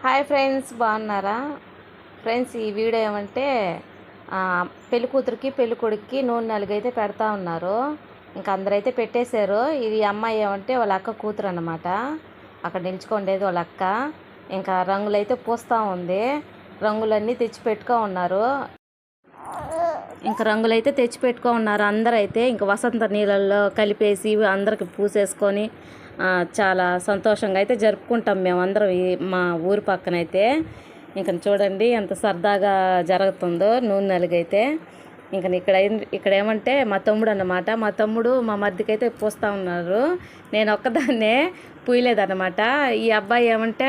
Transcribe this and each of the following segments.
Hi friends, బాగున్నారా friends? ఈ video ఏమంటే పెళ్లి కూతురికి పెళ్లి కొడుక్కి నూనె నలుగైతే పెడతా ఉన్నారు. ఇంకా అందరైతే పెట్టేశారు. ఇది అమ్మాయి ఏమంటే వాళ్ళ అక్క కూతురు అన్నమాట. అక్కడ నిల్చుకోండేది వాళ్ళ అక్క. ఇంకా రంగులైతే పూస్తూ ఉంది. రంగులన్నీ తెచ్చి పెట్టుకో ఉన్నారు. ఇంకా రంగులైతే తెచ్చి పెట్టుకో ఉన్నారు అందరైతే. ఇంకా వసంత నీళ్ళల్లో కలిపేసి అందరికి పూసేసుకొని చాలా సంతోషంగా అయితే జరుపుకుంటాం మేమందరం మా ఊరి పక్కనైతే. ఇంకా చూడండి ఎంత సరదాగా జరుగుతుందో నూనె నలుగైతే. ఇంకా ఇక్కడ ఏమంటే మా తమ్ముడు అన్నమాట. మా తమ్ముడు మా మధ్యకైతే పూస్తూ ఉన్నారు. నేను ఒక్కదాన్నే పూయలేదన్నమాట. ఈ అబ్బాయి ఏమంటే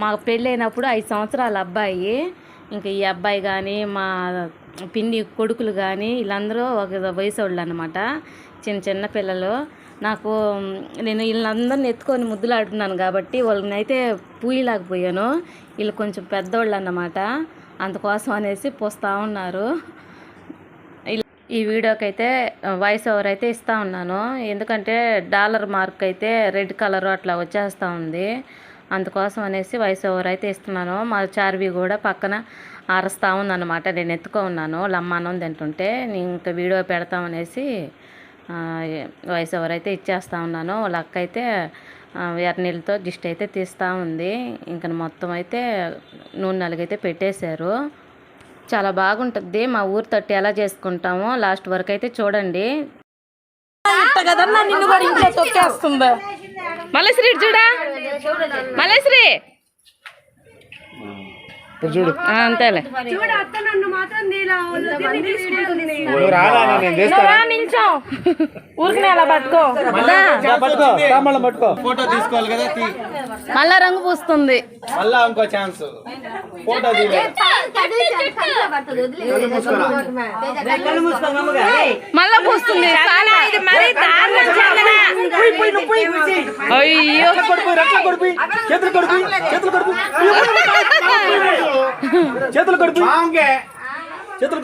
మా పెళ్ళైనప్పుడు 5 సంవత్సరాల అబ్బాయి. ఇంకా ఈ అబ్బాయి కానీ మా పిన్ని కొడుకులు కానీ వీళ్ళందరూ ఒక వయసు వాళ్ళు అన్నమాట. చిన్న చిన్న పిల్లలు. నేను వీళ్ళందరిని ఎత్తుకొని ముద్దులాడుతున్నాను కాబట్టి వాళ్ళని అయితే పూయలేకపోయాను. వీళ్ళు కొంచెం పెద్దోళ్ళు అన్నమాట. అందుకోసం అనేసి పూస్తూ ఉన్నారు. ఈ వీడియోకి అయితే వాయిస్ ఓవర్ అయితే ఇస్తూ ఉన్నాను. ఎందుకంటే డాలర్ మార్క్ అయితే రెడ్ కలర్ అట్లా వచ్చేస్తూ ఉంది. అందుకోసం అనేసి వాయిస్ ఓవర్ అయితే ఇస్తున్నాను. మా చార్వి కూడా పక్కన అరుస్తూ ఉందన్నమాట. నేను ఎత్తుకో ఉన్నాను లమ్మానం తింటుంటే. నేను ఇంకా వీడియో పెడతామనేసి వాయిస్ ఓవర్ అయితే ఇచ్చేస్తూ ఉన్నాను. వాళ్ళ అక్క అయితే ఎర్రనీళ్ళతో దిష్టి అయితే తీస్తూ ఉంది. ఇంకా మొత్తం అయితే నూనె నలుగైతే పెట్టేశారు. చాలా బాగుంటుంది. మా ఊరు తట్టు ఎలా చేసుకుంటామో లాస్ట్ వరకు అయితే చూడండి. మల్లేశ్వరి చూడా, మల్లేశ్వరి చూడు అంతేలే. ఊరికి అలా పట్టుకో, ఫోటో తీసుకోవాలి కదా. మళ్ళా రంగు పూస్తుంది. మళ్ళా ఇంకో ఛాన్స్ ఫోటో మళ్ళా పూస్తుంది. అయ్యో చేతులు కొడుకు చేతులు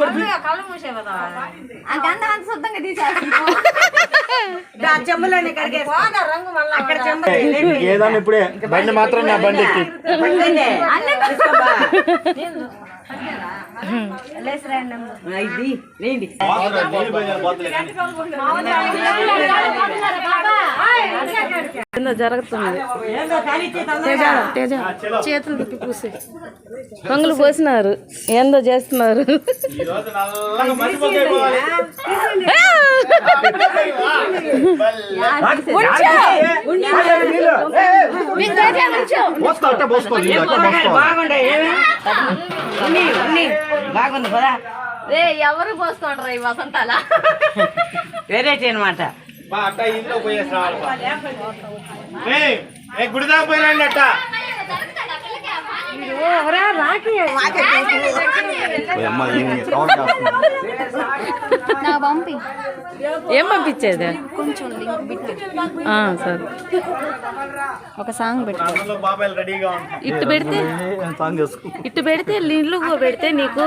కొడుకు ఏదన్నా ఇప్పుడే బండి మాత్రం నా బండి ఎక్కి జరుగుతుంది. చేతులు తిప్పి పూసి రంగులు పోసినారు. ఏందో చేస్తున్నారు. బాగుంది కదా. ఎవరు పోసుకోండి ఈ వసంతాల వెరైటీ అనమాట. గుడి దాకా పోయినండి అట్ట. ఏం పంపించేది? సరే ఒక సాంగ్ పెట్టి ఇట్టు పెడితే నీళ్ళు పెడితే నీకు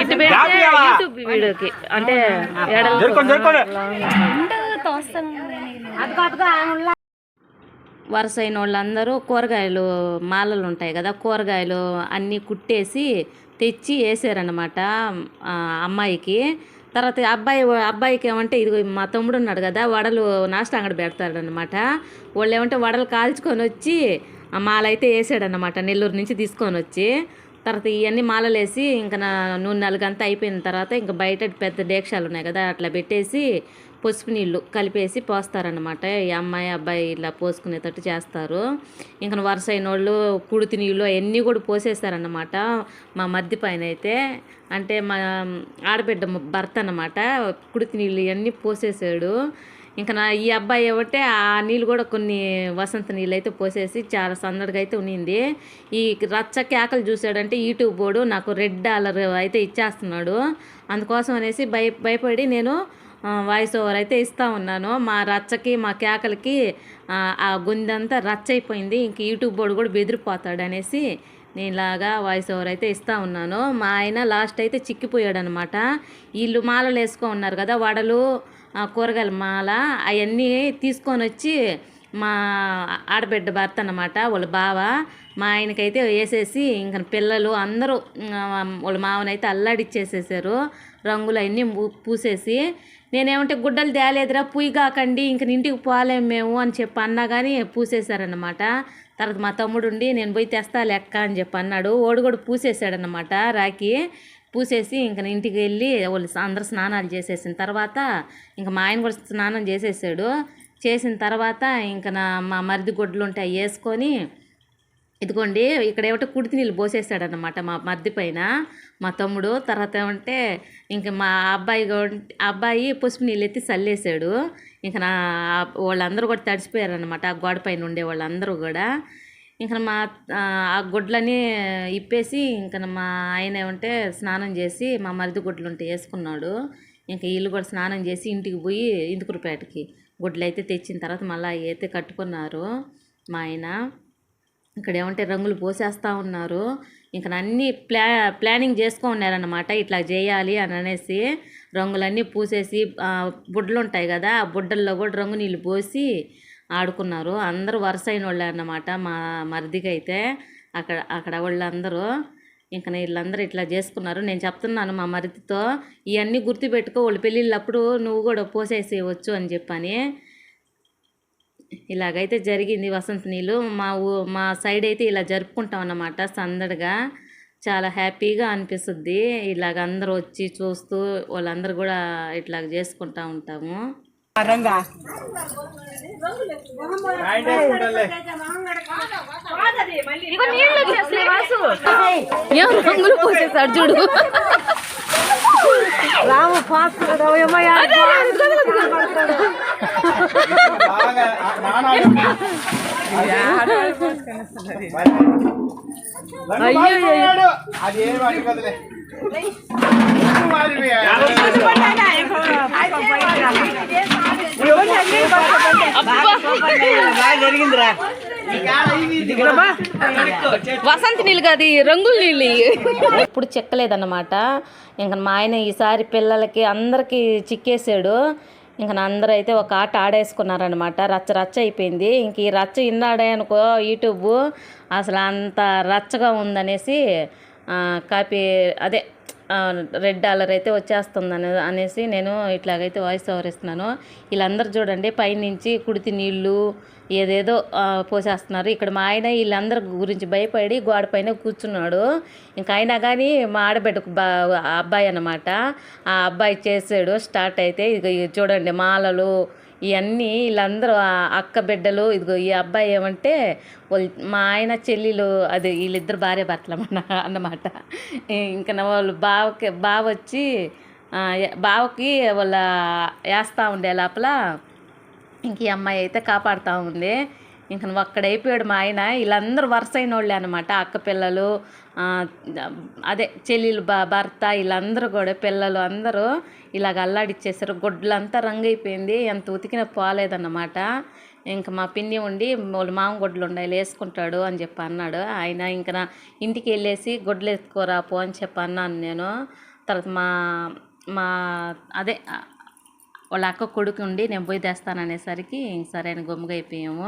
ఇట్టు పెడితే యూట్యూబ్ వీడియోకి అంటే వరుస అయిన వాళ్ళందరూ కూరగాయలు మాలలు ఉంటాయి కదా, కూరగాయలు అన్నీ కుట్టేసి తెచ్చి వేసారనమాట అమ్మాయికి. తర్వాత అబ్బాయికి ఏమంటే ఇది మా తమ్ముడు ఉన్నాడు కదా, వడలు నాస్టా అంగడి పెడతాడనమాట. వాళ్ళు ఏమంటే వడలు కాల్చుకొని వచ్చి మాల అయితే వేసాడనమాట, నెల్లూరు నుంచి తీసుకొని వచ్చి. తర్వాత ఇవన్నీ మాలలు వేసి ఇంకా నూనె నలుగంతా అయిపోయిన తర్వాత ఇంకా బయట పెద్ద డేక్షాలు ఉన్నాయి కదా, అట్లా పెట్టేసి పసుపు నీళ్ళు కలిపేసి పోస్తారనమాట. ఈ అమ్మాయి అబ్బాయి ఇలా పోసుకునేటట్టు చేస్తారు. ఇంకా వరుస అయిన వాళ్ళు కుడితి నీళ్ళు అవన్నీ కూడా పోసేస్తారన్నమాట మా మధ్య పైన అయితే. అంటే మా ఆడబిడ్డ భర్త అన్నమాట. కుడితి నీళ్ళు ఇవన్నీ పోసేసాడు. ఇంకా ఈ అబ్బాయి ఏమంటే ఆ నీళ్ళు కూడా కొన్ని వసంత నీళ్ళు అయితే పోసేసి చాలా సందడిగా అయితే ఉన్నింది. ఈ రచ్చ కేకలు చూసాడంటే యూట్యూబ్ బోర్డు నాకు $1 అయితే ఇచ్చేస్తున్నాడు. అందుకోసం అనేసి భయపడి నేను వాయిస్ ఓవర్ అయితే ఇస్తూ ఉన్నాను. మా రచ్చకి మా కేకలకి ఆ గొంతంతా రచ్చ అయిపోయింది. ఇంక యూట్యూబ్ బోర్డు కూడా బెదిరిపోతాడు అనేసి నేను ఇలాగా వాయిస్ ఓవర్ అయితే ఇస్తూ ఉన్నాను. మా ఆయన లాస్ట్ అయితే చిక్కిపోయాడు అనమాట. వీళ్ళు మాలలు వేసుకో ఉన్నారు కదా, వడలు కూరగాయల మాల అవన్నీ తీసుకొని వచ్చి మా ఆడబిడ్డ భర్త అన్నమాట, వాళ్ళ బావ. మా ఆయనకైతే వేసేసి ఇంకా పిల్లలు అందరూ వాళ్ళ మావనైతే అల్లాడిచ్చేసేసారు, రంగులు అన్నీ పూసేసి. నేనేమంటే గుడ్డలు తేలేదురా పూయి కాకండి ఇంక ఇంటికి పోలేము మేము అని చెప్పి అన్నా కానీ పూసేశారనమాట. తర్వాత మా తమ్ముడు ఉండి నేను పోయి తెస్తా లెక్క అని చెప్పి అన్నాడు. ఓడు కూడా పూసేసాడనమాట రాఖీ. పూసేసి ఇంక ఇంటికి వెళ్ళి వాళ్ళు అందరూ స్నానాలు చేసేసిన తర్వాత ఇంకా మా ఆయన కూడా స్నానం చేసేసాడు. చేసిన తర్వాత ఇంకా మా మరిది గుడ్లు ఉంటాయి వేసుకొని ఇదిగోండి ఇక్కడ ఏమంటే కుడితి నీళ్ళు పోసేసాడనమాట మా మరిది పైన మా తమ్ముడు. తర్వాత ఏమంటే ఇంక మా అబ్బాయి పసుపు నీళ్ళు ఎత్తి చల్లేసాడు. ఇంక వాళ్ళందరూ కూడా తడిసిపోయారనమాట, ఆ గోడ పైన ఉండే వాళ్ళందరూ కూడా. ఇంకా ఆ గుడ్లని ఇప్పేసి ఇంకా మా ఆయన ఏమంటే స్నానం చేసి మా మరిది గుడ్లు ఉంటే వేసుకున్నాడు. ఇంకా వీళ్ళు కూడా స్నానం చేసి ఇంటికి పోయి ఇందుకురుపేటకి గుడ్లు అయితే తెచ్చిన తర్వాత మళ్ళీ అయితే కట్టుకున్నారు మా ఆయన. ఇక్కడ ఏమంటే రంగులు పోసేస్తూ ఉన్నారు. ఇంకా అన్నీ ప్లానింగ్ చేసుకో ఉన్నారనమాట, ఇట్లా చేయాలి అని అనేసి. రంగులన్నీ పూసేసి బుడ్డలు ఉంటాయి కదా, ఆ బుడ్డల్లో కూడా రంగు నీళ్ళు పోసి ఆడుకున్నారు. అందరూ వరుస అయిన వాళ్ళే అన్నమాట మా మరిదికి అయితే. అక్కడ వాళ్ళందరూ ఇంకా వీళ్ళందరూ ఇట్లా చేసుకున్నారు. నేను చెప్తున్నాను మా మరిదితో, ఇవన్నీ గుర్తుపెట్టుకో, వాళ్ళు పెళ్ళిళ్ళప్పుడు నువ్వు కూడా పోసేసేయవచ్చు అని చెప్పని. ఇలాగైతే జరిగింది వసంత నీళ్ళు. మా సైడ్ అయితే ఇలా జరుపుకుంటాం అన్నమాట సందడిగా. చాలా హ్యాపీగా అనిపిస్తుంది ఇలాగ అందరూ వచ్చి చూస్తూ, వాళ్ళందరూ కూడా ఇట్లాగ చేసుకుంటూ ఉంటాము. రంగులు పోసేసాడు చూడు రాము ఫాస్ట్. వసంత నీళ్ళు కాదు, రంగుల నీళ్ళు. ఇప్పుడు చెక్కలేదన్నమాట. ఇంకా మా ఆయన ఈసారి పిల్లలకి అందరికీ చిక్కేసాడు. ఇంకా అందరూ అయితే ఒక ఆట ఆడేసుకున్నారనమాట. రచ్చ రచ్చ అయిపోయింది. ఇంక ఈ రచ్చ ఇన్నాడాయనుకో యూట్యూబ్ అసలు అంత రచ్చగా ఉందనేసి కాపీ అదే రెడ్ డాలర్ అయితే వచ్చేస్తుందని అనేసి నేను ఇట్లాగైతే వాయిస్ ఓవర్ ఇస్తున్నాను. వీళ్ళందరూ చూడండి పైనుంచి కుడితి నీళ్ళు ఏదేదో పోసేస్తున్నారు. ఇక్కడ మా ఆయన వీళ్ళందరి గురించి భయపడి గోడ పైన కూర్చున్నాడు. ఇంకా అయినా కానీ మా ఆడబిడ్డకు అబ్బాయి అన్నమాట, ఆ అబ్బాయి చేసాడు స్టార్ట్ అయితే. ఇక చూడండి మాలలు ఇవన్నీ వీళ్ళందరూ అక్క బిడ్డలు. ఇదిగో ఈ అబ్బాయి ఏమంటే మా ఆయన చెల్లెలు, అది వీళ్ళిద్దరు భార్య భర్తలు అన్నమాట. ఇంకా వాళ్ళు బావ వచ్చి బావకి వాళ్ళ వేస్తూ ఉండే లోపల ఇంక ఈ అమ్మాయి అయితే కాపాడుతూ ఉంది. ఇంక ఒక్కడైపోయాడు మా ఆయన. వీళ్ళందరూ వరుస అయిన వాళ్ళే అనమాట, అక్క పిల్లలు అదే చెల్లెలు భర్త వీళ్ళందరూ కూడా పిల్లలు అందరూ ఇలాగ అల్లాడిచ్చేసారు. గుడ్లంతా రంగు అయిపోయింది, ఎంత ఉతికినా పోలేదన్నమాట. ఇంకా మా పిన్ని ఉండి వాళ్ళు మామ గుడ్లు ఉండాలి వేసుకుంటాడు అని చెప్పి అన్నాడు ఆయన. ఇంకా నా ఇంటికి వెళ్ళేసి గుడ్లు ఎత్తుకోరాపో అని చెప్పి అన్నాను నేను. తర్వాత మా అదే వాళ్ళ అక్క కొడుకు ఉండి నేను పోయి తెస్తాననేసరికి ఇంక సరైన గమ్ముగా అయిపోయాము.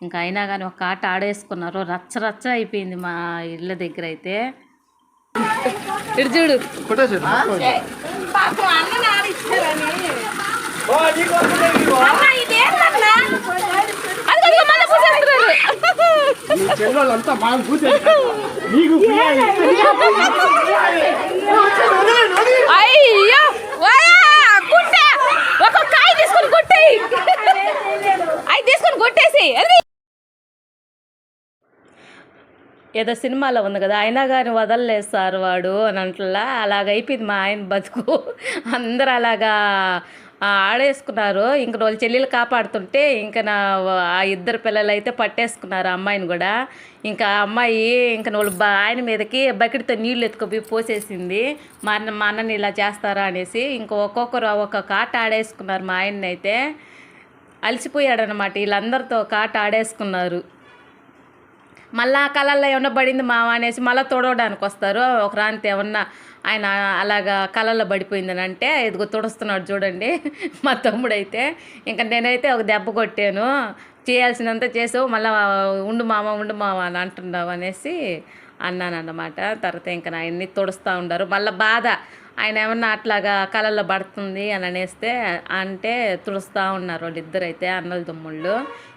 ఇంకా అయినా కానీ ఒక ఆట ఆడేసుకున్నారు, రచ్చ రచ్చ అయిపోయింది మా ఇళ్ళ దగ్గర అయితే. ఇటు చూడు అయ్యో ఒక కాయ తీసుకొని కొట్టేయి, అవి తీసుకొని కొట్టేసి. ఏదో సినిమాలో ఉంది కదా, అయినా కానీ వదలలేదు సార్ వాడు అని అంటలా. అలాగైపోయింది మా ఆయన బతుకు. అందరూ అలాగా ఆడేసుకున్నారు. ఇంక వాళ్ళ చెల్లెలు కాపాడుతుంటే ఇంకా ఆ ఇద్దరు పిల్లలు అయితే పట్టేసుకున్నారు అమ్మాయిని కూడా. ఇంకా అమ్మాయి ఇంకా వాళ్ళు ఆయన మీదకి బకెట్తో నీళ్ళు ఎత్తుకుపోయి పోసేసింది. మా అన్నని ఇలా చేస్తారా అనేసి. ఇంకా ఒక్కొక్కరు ఒక్కొక్క ఆట ఆడేసుకున్నారు. మా ఆయన్ని అయితే అలసిపోయాడనమాట, వీళ్ళందరితో ఒక ఆట ఆడేసుకున్నారు. మళ్ళా కళల్లో ఏమన్నా పడింది మావ అనేసి మళ్ళీ తొడవడానికి వస్తారు. ఒక రాంతి ఏమన్నా ఆయన అలాగా కళల్లో పడిపోయిందని అంటే ఇదిగో తుడుస్తున్నాడు చూడండి మా తమ్ముడైతే. ఇంకా నేనైతే ఒక దెబ్బ కొట్టాను. చేయాల్సినంత చేసావు, మళ్ళీ ఉండు మామ అని అంటున్నావు అనేసి అన్నాను అన్నమాట. తర్వాత ఇంకా నా అన్ని తుడుస్తూ ఉండారు. మళ్ళీ బాధ ఆయన ఏమన్నా అట్లాగా కళల్లో పడుతుంది అని అనేస్తే అంటే తుడుస్తూ ఉన్నారు వాళ్ళిద్దరు అయితే అన్నల తమ్ముళ్ళు.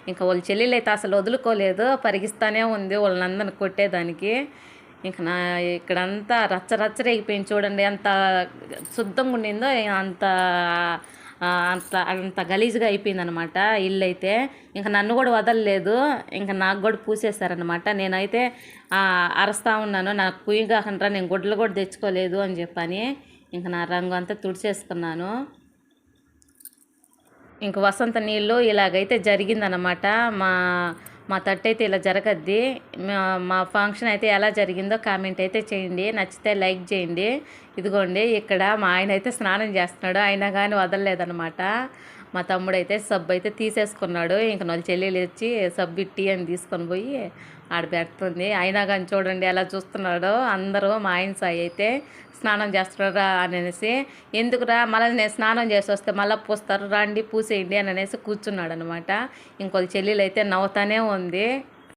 ఇంకా వాళ్ళ చెల్లెలు అయితే అసలు వదులుకోలేదు, పరిగిస్తానే ఉంది వాళ్ళందరిని కొట్టేదానికి. ఇంకా నా ఇక్కడంతా రచ్చరచ్చరైపోయింది చూడండి, ఎంత శుద్ధంగా ఉండిందో అంత అంత అంత గలీజ్గా అయిపోయింది అనమాట ఇల్లు అయితే. ఇంకా నన్ను కూడా వదలలేదు, ఇంకా నాకు కూడా పూసేశారనమాట. నేనైతే అరుస్తూ ఉన్నాను, నాకు కుయ్యి కాకుండా నేను గుడ్లు కూడా తెచ్చుకోలేదు అని చెప్పని. ఇంకా నా రంగు అంతా తుడిచేసుకున్నాను. ఇంక వసంత నీళ్ళు ఇలాగైతే జరిగిందనమాట. మా తట్టు అయితే ఇలా జరగద్ది. మా ఫంక్షన్ అయితే ఎలా జరిగిందో కామెంట్ అయితే చేయండి, నచ్చితే లైక్ చేయండి. ఇదిగోండి ఇక్కడ మా ఆయన అయితే స్నానం చేస్తున్నాడు, అయినా కానీ వదలలేదనమాట. మా తమ్ముడు అయితే సబ్బు అయితే తీసేసుకున్నాడు. ఇంక వాళ్ళ చెల్లెలు వచ్చి సబ్బు ఇట్టి అని తీసుకొని పోయి ఆడ పెడుతుంది. అయినా కానీ చూడండి ఎలా చూస్తున్నాడో అందరూ. మా ఆయన సాయి అయితే స్నానం చేస్తున్నారా అని అనేసి, ఎందుకురా మళ్ళీ నేను స్నానం చేసి వస్తే మళ్ళీ పూస్తారు, రండి పూసేయండి అని అనేసి కూర్చున్నాడు అనమాట. ఇంకొక చెల్లెలు అయితే నవ్వుతానే ఉంది.